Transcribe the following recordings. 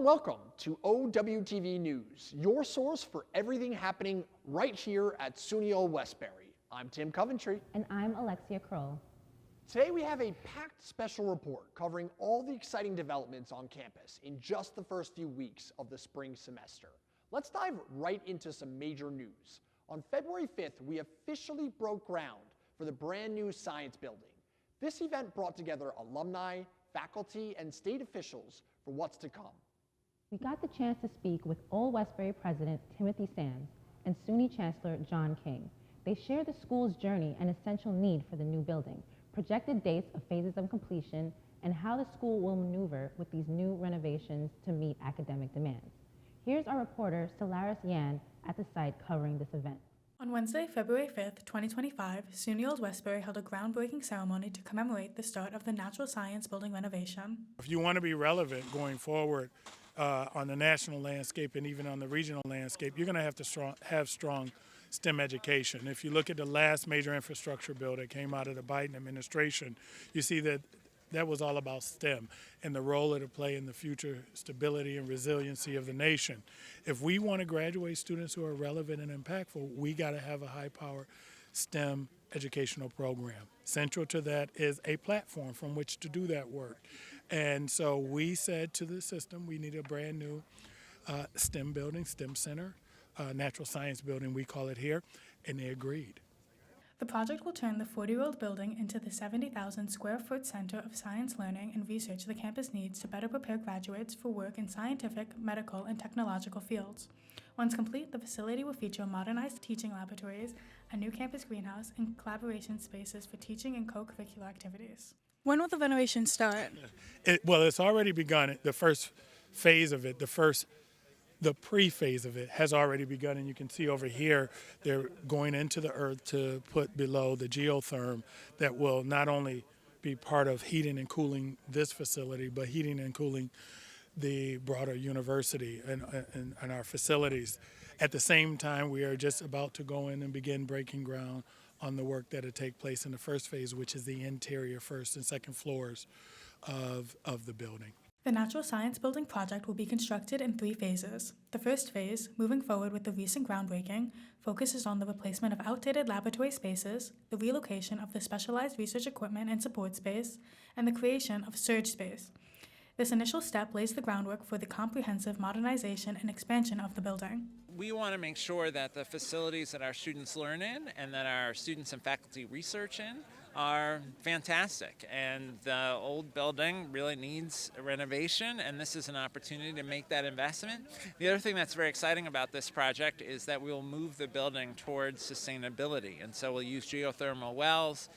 and welcome to OWTV News, your source for everything happening right here at SUNY Old Westbury. I'm Tim Coventry. And I'm Alexia Croll. Today we have a packed special report covering all the exciting developments on campus in just the first few weeks of the spring semester. Let's dive right into some major news. On February 5th, we officially broke ground for the brand new science building. This event brought together alumni, faculty, and state officials for what's to come. We got the chance to speak with Old Westbury President Timothy Sands and SUNY Chancellor John King. They shared the school's journey and essential need for the new building, projected dates of phases of completion, and how the school will maneuver with these new renovations to meet academic demands. Here's our reporter, Solaris Yan, at the site covering this event. On Wednesday, February 5th, 2025, SUNY Old Westbury held a groundbreaking ceremony to commemorate the start of the Natural Science Building renovation. If you want to be relevant going forward on the national landscape and even on the regional landscape, you're going to have to have strong STEM education. If you look at the last major infrastructure bill that came out of the Biden administration, you see that that was all about STEM and the role it'll play in the future stability and resiliency of the nation. If we want to graduate students who are relevant and impactful, we got to have a high-powered STEM educational program. Central to that is a platform from which to do that work. And so we said to the system, we need a brand new STEM building, STEM center, natural science building, we call it here, and they agreed. The project will turn the 40-year-old building into the 70,000 square foot center of science learning and research the campus needs to better prepare graduates for work in scientific, medical, and technological fields. Once complete, the facility will feature modernized teaching laboratories, a new campus greenhouse, and collaboration spaces for teaching and co-curricular activities. When will the renovation start? Well, it's already begun. The first phase of it, the pre-phase of it has already begun, and you can see over here they're going into the earth to put below the geotherm that will not only be part of heating and cooling this facility, but heating and cooling the broader university and our facilities. At the same time, we are just about to go in and begin breaking ground on the work that will take place in the first phase, which is the interior first and second floors of the building. The Natural Science Building project will be constructed in 3 phases. The first phase, moving forward with the recent groundbreaking, focuses on the replacement of outdated laboratory spaces, the relocation of the specialized research equipment and support space, and the creation of surge space. This initial step lays the groundwork for the comprehensive modernization and expansion of the building. We want to make sure that the facilities that our students learn in and that our students and faculty research in are fantastic, and the old building really needs a renovation, and this is an opportunity to make that investment. The other thing that's very exciting about this project is that we will move the building towards sustainability, and so we'll use geothermal wells,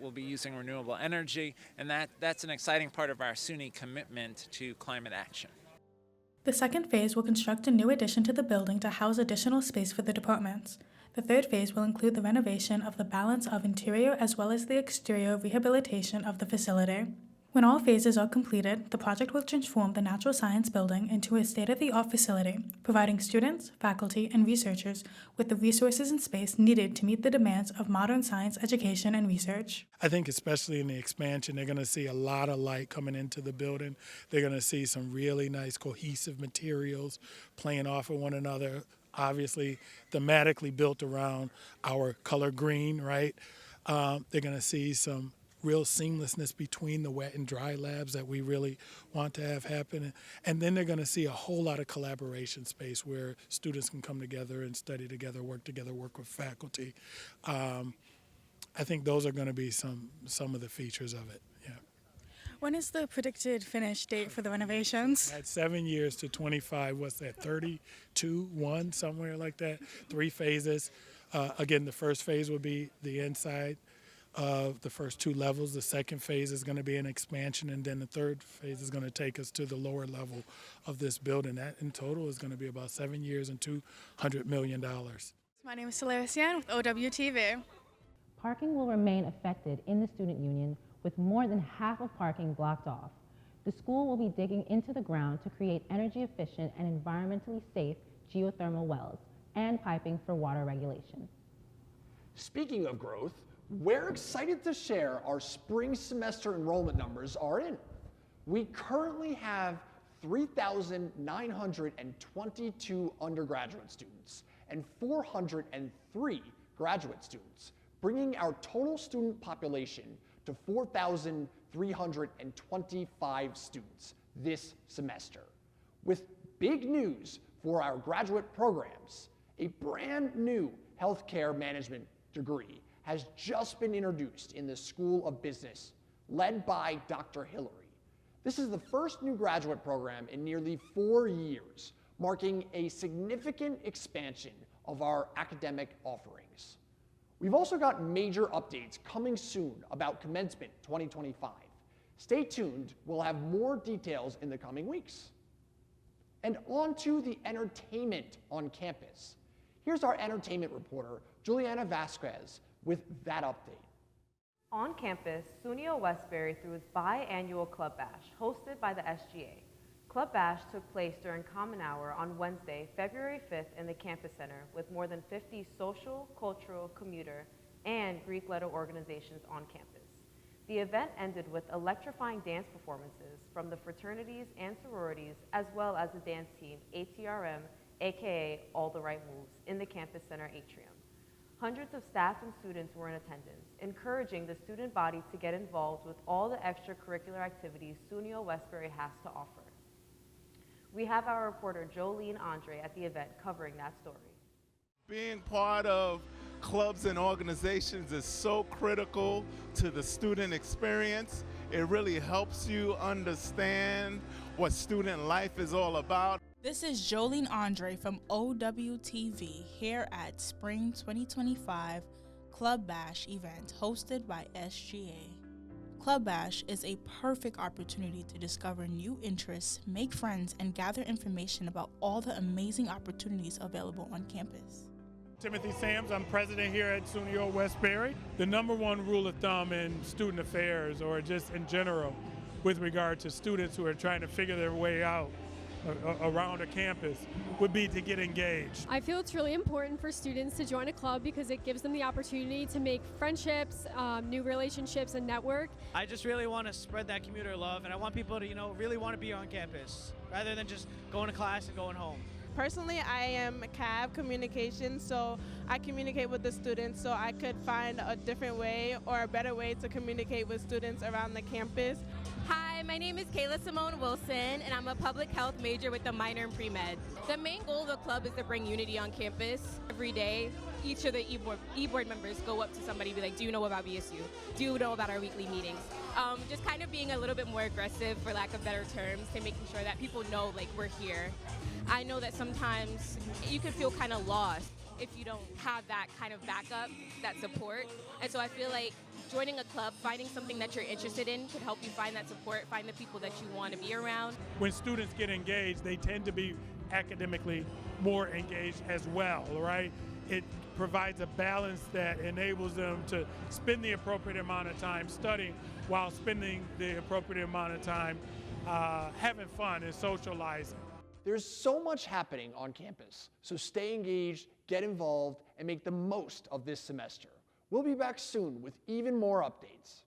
we'll be using renewable energy, and that's an exciting part of our SUNY commitment to climate action. The second phase will construct a new addition to the building to house additional space for the departments. The third phase will include the renovation of the balance of interior as well as the exterior rehabilitation of the facility. When all phases are completed, the project will transform the Natural Science Building into a state-of-the-art facility, providing students, faculty, and researchers with the resources and space needed to meet the demands of modern science education and research. I think especially in the expansion, they're going to see a lot of light coming into the building. They're going to see some really nice cohesive materials playing off of one another, obviously thematically built around our color green, right? They're going to see some real seamlessness between the wet and dry labs that we really want to have happen. And then they're going to see a whole lot of collaboration space where students can come together and study together, work with faculty. I think those are going to be some of the features of it, yeah. When is the predicted finish date for the renovations? At 7 years to 25, what's that, 32, 1, somewhere like that, 3 phases. Again, the first phase will be the inside of the first 2 levels. The second phase is going to be an expansion, and then the third phase is going to take us to the lower level of this building. That in total is going to be about 7 years and $200 million. My name is Solaris Yan with OWTV. Parking will remain affected in the student union with more than half of parking blocked off. The school will be digging into the ground to create energy efficient and environmentally safe geothermal wells and piping for water regulation. Speaking of growth, we're excited to share our spring semester enrollment numbers are in. We currently have 3,922 undergraduate students and 403 graduate students, bringing our total student population to 4,325 students this semester. With big news for our graduate programs, a brand new healthcare management degree has just been introduced in the School of Business, led by Dr. Hillary. This is the first new graduate program in nearly 4 years, marking a significant expansion of our academic offerings. We've also got major updates coming soon about Commencement 2025. Stay tuned, we'll have more details in the coming weeks. And on to the entertainment on campus. Here's our entertainment reporter, Juliana Vasquez, with that update. On campus, SUNY Westbury threw its biannual Club Bash, hosted by the SGA. Club Bash took place during Common Hour on Wednesday, February 5th in the Campus Center with more than 50 social, cultural, commuter, and Greek letter organizations on campus. The event ended with electrifying dance performances from the fraternities and sororities, as well as the dance team ATRM, aka All the Right Moves, in the Campus Center atrium. Hundreds of staff and students were in attendance, encouraging the student body to get involved with all the extracurricular activities SUNY Westbury has to offer. We have our reporter Jolene Andre at the event covering that story. Being part of clubs and organizations is so critical to the student experience. It really helps you understand what student life is all about. This is Jolene Andre from OWTV here at Spring 2025 Club Bash event hosted by SGA. Club Bash is a perfect opportunity to discover new interests, make friends, and gather information about all the amazing opportunities available on campus. Timothy Sams, I'm president here at SUNY Westbury. The number one rule of thumb in student affairs, or just in general, with regard to students who are trying to figure their way out around a campus, would be to get engaged. I feel it's really important for students to join a club because it gives them the opportunity to make friendships, new relationships, and network. I just really want to spread that commuter love, and I want people to, really want to be on campus rather than just going to class and going home. Personally, I am CAB communications, so I communicate with the students so I could find a different way or a better way to communicate with students around the campus. Hi, my name is Kayla Simone Wilson, and I'm a public health major with a minor in pre-med. The main goal of the club is to bring unity on campus. Every day, each of the e-board members go up to somebody and be like, do you know about BSU? Do you know about our weekly meetings? Just kind of being a little bit more aggressive, for lack of better terms, to making sure that people know, we're here. I know that sometimes you can feel kind of lost if you don't have that kind of backup, that support. And so I feel like joining a club, finding something that you're interested in could help you find that support, find the people that you want to be around. When students get engaged, they tend to be academically more engaged as well, right? It provides a balance that enables them to spend the appropriate amount of time studying while spending the appropriate amount of time having fun and socializing. There's so much happening on campus, so stay engaged, get involved, and make the most of this semester. We'll be back soon with even more updates.